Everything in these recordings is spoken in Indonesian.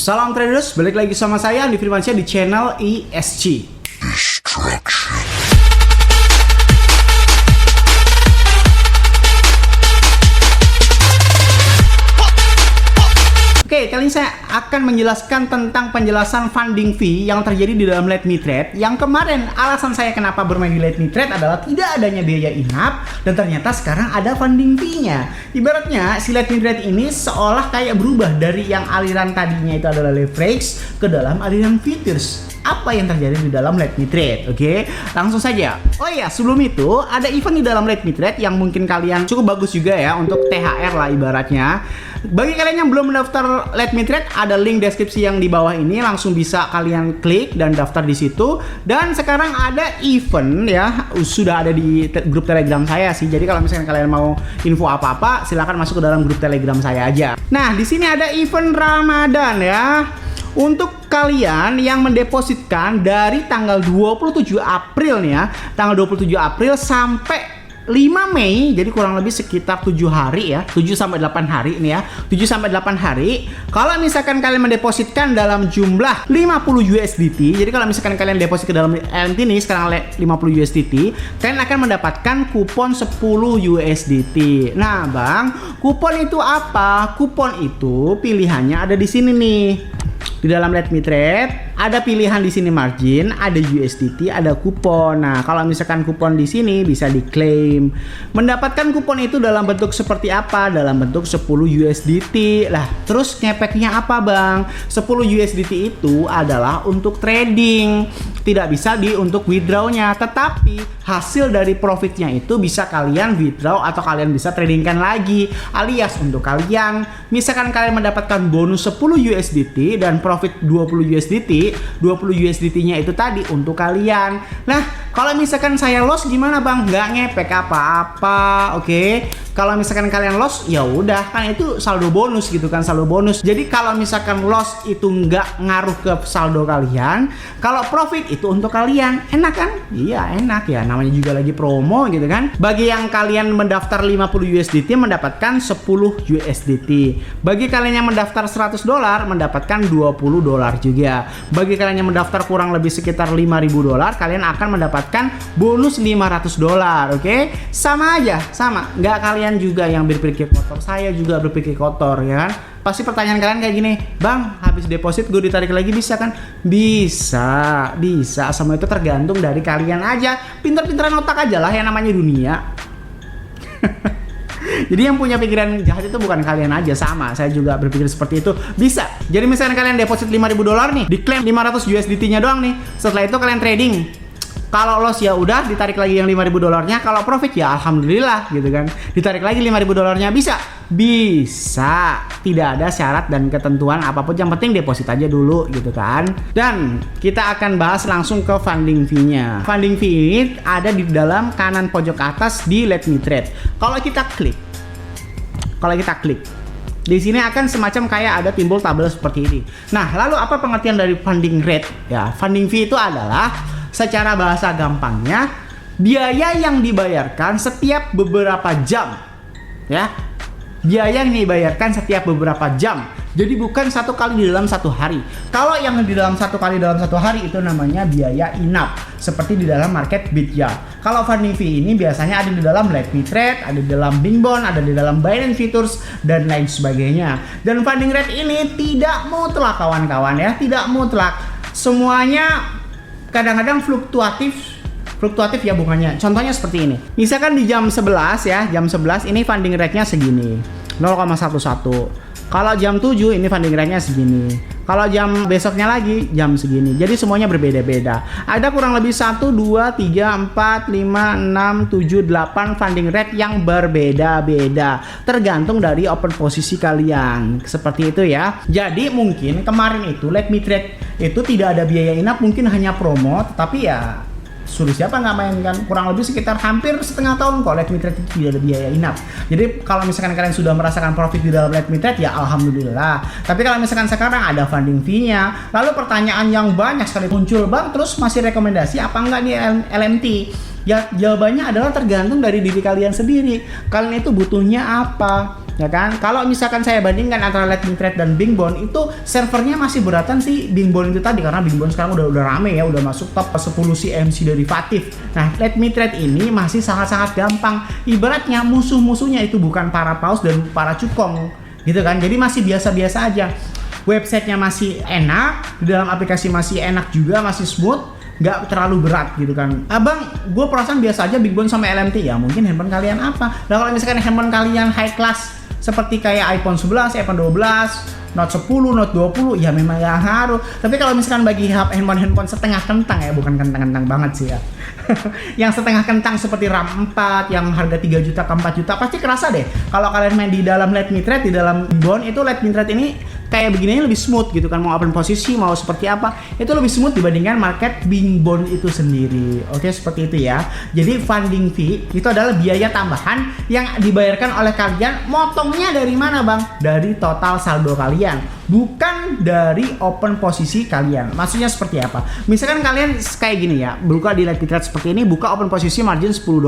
Salam traders, balik lagi sama saya Andi Firmansyah di channel ESG. Oke, kali ini saya akan menjelaskan tentang penjelasan funding fee yang terjadi di dalam Let Me Trade. Yang kemarin alasan saya kenapa bermain di Let Me Trade adalah tidak adanya biaya in-app, dan ternyata sekarang ada funding fee-nya. Ibaratnya si Let Me Trade ini seolah kayak berubah dari yang aliran tadinya itu adalah leverage ke dalam aliran futures. Apa yang terjadi di dalam Let Me Trade? Oke, langsung saja. Oh iya, sebelum itu ada event di dalam Let Me Trade yang mungkin kalian cukup bagus juga ya untuk THR lah ibaratnya. Bagi kalian yang belum mendaftar Let Me Trade, ada link deskripsi yang di bawah ini, langsung bisa kalian klik dan daftar di situ. Dan sekarang ada event ya, sudah ada di grup Telegram saya sih. Jadi kalau misalnya kalian mau info apa-apa, silahkan masuk ke dalam grup Telegram saya aja. Nah, di sini ada event Ramadan ya. Untuk kalian yang mendepositkan dari tanggal 27 April nih ya, tanggal 27 April sampai 5 Mei, jadi kurang lebih sekitar 7 hari ya, 7-8 hari nih ya, 7-8 hari. Kalau misalkan kalian mendepositkan dalam jumlah 50 USDT, jadi kalau misalkan kalian deposit ke dalam LMT ini sekarang 50 USDT, kalian akan mendapatkan kupon 10 USDT. Nah, Bang, kupon itu apa? Kupon itu pilihannya ada di sini nih. Di dalam Let Me Trade ada pilihan di sini margin, ada USDT, ada kupon. Nah, kalau misalkan kupon di sini bisa diklaim. Mendapatkan kupon itu dalam bentuk seperti apa? Dalam bentuk 10 USDT. Lah, terus ngepeknya apa, Bang? 10 USDT itu adalah untuk trading. Tidak bisa untuk withdraw-nya, tetapi hasil dari profitnya itu bisa kalian withdraw atau kalian bisa tradingkan lagi. Alias untuk kalian, misalkan kalian mendapatkan bonus 10 USDT dan profit 20 USDT, 20 USDT-nya itu tadi untuk kalian. Nah, kalau misalkan saya loss gimana, Bang? Nggak ngepek apa-apa, oke? Kalau misalkan kalian loss, ya udah, kan itu saldo bonus gitu kan, saldo bonus. Jadi kalau misalkan loss itu nggak ngaruh ke saldo kalian, kalau profit itu untuk kalian. Enak kan? Iya, enak ya, namanya juga lagi promo gitu kan. Bagi yang kalian mendaftar 50 USDT mendapatkan 10 USDT. Bagi kalian yang mendaftar $100 mendapatkan $20 juga. Bagi kalian yang mendaftar kurang lebih sekitar $5.000, kalian akan mendapatkan bonus $500, oke? Sama aja, sama. Nggak kalian juga yang berpikir kotor, saya juga berpikir kotor ya kan. Pasti pertanyaan kalian kayak gini, Bang, habis deposit gue ditarik lagi bisa kan? Bisa. Semua itu tergantung dari kalian aja. Pinter-pinteran otak aja lah, yang namanya dunia. Jadi yang punya pikiran jahat itu bukan kalian aja, sama. Saya juga berpikir seperti itu. Bisa. Jadi misalnya kalian deposit $5.000 nih, diklaim 500 USDT-nya doang nih. Setelah itu kalian trading. Kalau loss ya udah ditarik lagi yang $5.000-nya, kalau profit ya alhamdulillah gitu kan. Ditarik lagi $5.000-nya bisa. Tidak ada syarat dan ketentuan apapun, yang penting deposit aja dulu gitu kan. Dan kita akan bahas langsung ke funding fee-nya. Funding fee ini ada di dalam kanan pojok atas di Let Me Trade. Kalau kita klik di sini akan semacam kayak ada timbul tabel seperti ini. Nah, lalu apa pengertian dari funding rate? Ya, funding fee itu adalah secara bahasa gampangnya biaya yang dibayarkan setiap beberapa jam. Ya. Biaya yang dibayarkan setiap beberapa jam. Jadi bukan satu kali di dalam satu hari. Kalau yang di dalam satu kali dalam satu hari itu namanya biaya in-app, seperti di dalam market Bitya. Kalau funding fee ini biasanya ada di dalam Let Me Trade, ada di dalam Bingbond, ada di dalam Binance Futures dan lain sebagainya. Dan funding rate ini tidak mutlak kawan-kawan ya, tidak mutlak. Semuanya kadang-kadang fluktuatif ya bunganya. Contohnya seperti ini. Misalkan di jam 11 ya, jam 11 ini funding rate-nya segini, 0,11. Kalau jam 7 ini funding rate-nya segini. Kalau jam besoknya lagi jam segini. Jadi semuanya berbeda-beda. Ada kurang lebih 1, 2, 3, 4, 5, 6, 7, 8 funding rate yang berbeda-beda. Tergantung dari open posisi kalian. Seperti itu ya. Jadi mungkin kemarin itu Let Me Trade itu tidak ada biaya in-app, mungkin hanya promo. Tetapi ya suruh siapa nggak main kan, kurang lebih sekitar hampir setengah tahun kok Let Me Trade itu tidak ada biaya in-app. Jadi kalau misalkan kalian sudah merasakan profit di dalam Let Me Trade ya alhamdulillah. Tapi kalau misalkan sekarang ada funding fee-nya, lalu pertanyaan yang banyak sekali muncul, Bang, terus masih rekomendasi apa enggak nih LMT? Ya jawabannya adalah tergantung dari diri kalian sendiri. Kalian itu butuhnya apa? ya kan? Kalau misalkan saya bandingkan antara Let Me Trade dan Bingbond, itu servernya masih beratan sih Bingbond itu tadi, karena Bingbond sekarang udah rame ya, udah masuk top 10 CMC derivatif. Nah, Let Me Trade ini masih sangat-sangat gampang. Ibaratnya musuh-musuhnya itu bukan para paus dan para cukong, gitu kan? Jadi masih biasa-biasa aja. Websitenya masih enak, di dalam aplikasi masih enak juga, masih smooth, nggak terlalu berat gitu kan. Abang, gue perasaan biasa aja Bingbond sama LMT. Ya mungkin handphone kalian apa. Nah kalau misalkan handphone kalian high class seperti kayak iPhone 11, iPhone 12, Note 10, Note 20, ya memang gak ngaruh. Tapi kalau misalkan bagi handphone setengah kentang ya, bukan kentang-kentang banget sih ya. Yang setengah kentang seperti RAM 4 yang harga 3 juta ke 4 juta pasti kerasa deh. Kalau kalian main di dalam Let Me Trade, di dalam Bingbond itu Let Me Trade ini kayak begini lebih smooth gitu kan, mau open posisi mau seperti apa itu lebih smooth dibandingkan market Bingbond itu sendiri. Oke, seperti itu ya. Jadi funding fee itu adalah biaya tambahan yang dibayarkan oleh kalian. Motongnya dari mana bang? Dari total saldo kalian, bukan dari open posisi kalian. Maksudnya seperti apa? Misalkan kalian kayak gini ya, buka di Let Me Trade seperti ini, buka open posisi margin $10,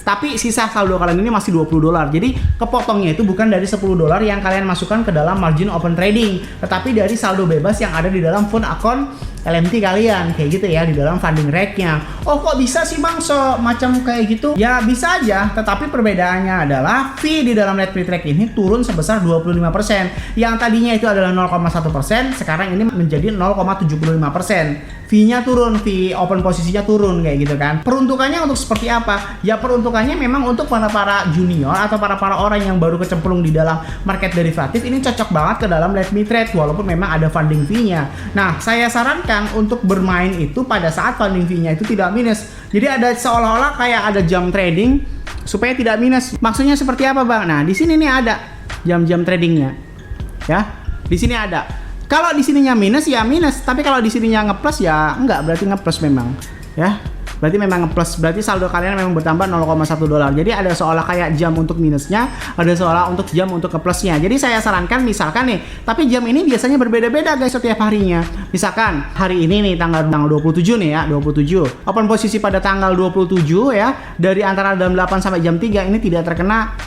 tapi sisa saldo kalian ini masih $20. Jadi kepotongnya itu bukan dari $10 yang kalian masukkan ke dalam margin open trading, tetapi dari saldo bebas yang ada di dalam fund account LMT kalian, kayak gitu ya, di dalam funding rate-nya. Oh kok bisa sih bang semacam kayak gitu? Ya bisa aja, tetapi perbedaannya adalah fee di dalam Let Me Trade ini turun sebesar 25%. Yang tadinya itu adalah 0,1%, sekarang ini menjadi 0,75%. Fee-nya turun, fee open posisinya turun kayak gitu kan. Peruntukannya untuk seperti apa? Ya peruntukannya memang untuk para junior atau para orang yang baru kecemplung di dalam market derivatif, ini cocok banget ke dalam Let Me Trade walaupun memang ada funding fee-nya. Nah, saya sarankan untuk bermain itu pada saat funding fee-nya itu tidak minus. Jadi ada seolah-olah kayak ada jam trading supaya tidak minus. Maksudnya seperti apa, Bang? Nah, di sini nih ada jam-jam tradingnya. Ya. Di sini ada. Kalau di sininya minus ya minus, tapi kalau di sininya ngeplus ya enggak, berarti ngeplus memang. Ya. Berarti memang ngeplus, berarti saldo kalian memang bertambah $0,1. Jadi ada seolah kayak jam untuk minusnya, ada seolah untuk jam untuk keplusnya. Jadi saya sarankan misalkan nih, tapi jam ini biasanya berbeda-beda guys setiap harinya. Misalkan hari ini nih tanggal 27 nih ya, 27. Open posisi pada tanggal 27 ya, dari antara jam 8 sampai jam 3 ini tidak terkena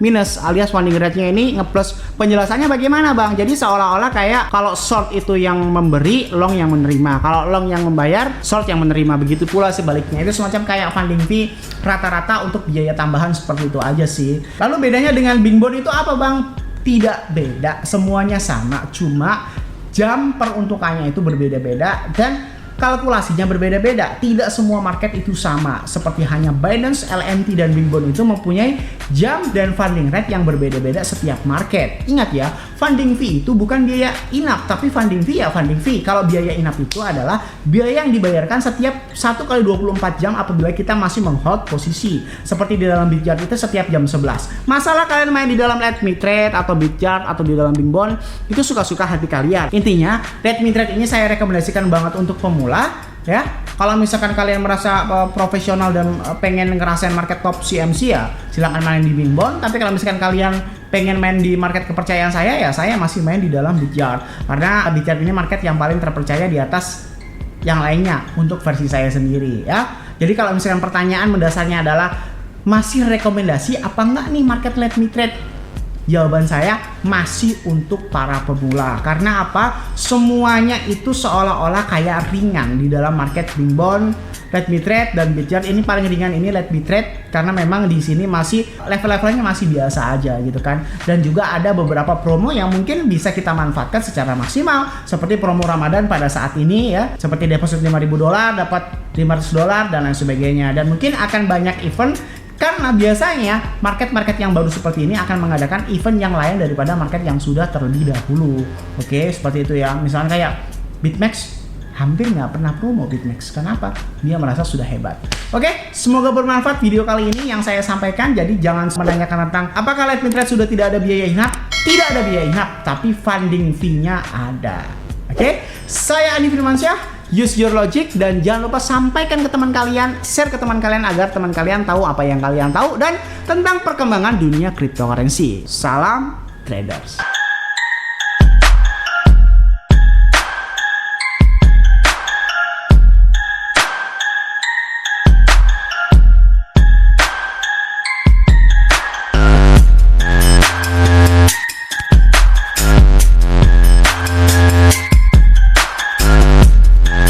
minus alias funding rate-nya ini ngeplus. Penjelasannya bagaimana bang? Jadi seolah-olah kayak kalau short itu yang memberi, long yang menerima. Kalau long yang membayar, short yang menerima. Begitu pula sebaliknya. Itu semacam kayak funding fee rata-rata untuk biaya tambahan seperti itu aja sih. Lalu bedanya dengan Bingbond itu apa bang? Tidak beda, semuanya sama. Cuma jam peruntukannya itu berbeda-beda dan kalkulasinya berbeda-beda. Tidak semua market itu sama. Seperti hanya Binance, LMT, dan Bingbond itu mempunyai jam dan funding rate yang berbeda-beda setiap market. Ingat ya, funding fee itu bukan biaya inap, tapi funding fee ya funding fee. Kalau biaya inap itu adalah biaya yang dibayarkan setiap 1 kali 24 jam apabila kita masih menghold posisi. Seperti di dalam Bitchart itu setiap jam 11. Masalah kalian main di dalam Let Me Trade atau Bitchart atau di dalam Bingbond, itu suka-suka hati kalian. Intinya, Let Me Trade ini saya rekomendasikan banget untuk pemula. Ya, kalau misalkan kalian merasa profesional dan pengen ngerasain market top CMC ya silakan main di Bingbond. Tapi kalau misalkan kalian pengen main di market kepercayaan saya ya saya masih main di dalam Bitchart, karena Bitchart ini market yang paling terpercaya di atas yang lainnya untuk versi saya sendiri ya. Jadi kalau misalkan pertanyaan mendasarnya adalah masih rekomendasi apa enggak nih market Let Me Trade? Jawaban saya masih untuk para pemula. Karena apa? Semuanya itu seolah-olah kayak ringan di dalam market Bingbond, Let Me Trade, dan Bitchart. Ini paling ringan ini Let Me Trade karena memang di sini masih level-levelnya masih biasa aja gitu kan. Dan juga ada beberapa promo yang mungkin bisa kita manfaatkan secara maksimal, seperti promo Ramadan pada saat ini ya, seperti deposit $5.000 dapat $500 dan lain sebagainya. Dan mungkin akan banyak event. Karena biasanya market-market yang baru seperti ini akan mengadakan event yang lain daripada market yang sudah terlebih dahulu. Oke, seperti itu ya. Misalnya kayak BitMEX hampir nggak pernah promo BitMEX. Kenapa? Dia merasa sudah hebat. Oke, semoga bermanfaat video kali ini yang saya sampaikan. Jadi jangan menanyakan tentang apakah Let Me Trade sudah tidak ada biaya inap. Tidak ada biaya inap, tapi funding fee-nya ada. Oke, saya Andi Firmansyah. Use your logic dan jangan lupa sampaikan ke teman kalian, share ke teman kalian agar teman kalian tahu apa yang kalian tahu dan tentang perkembangan dunia cryptocurrency. Salam traders.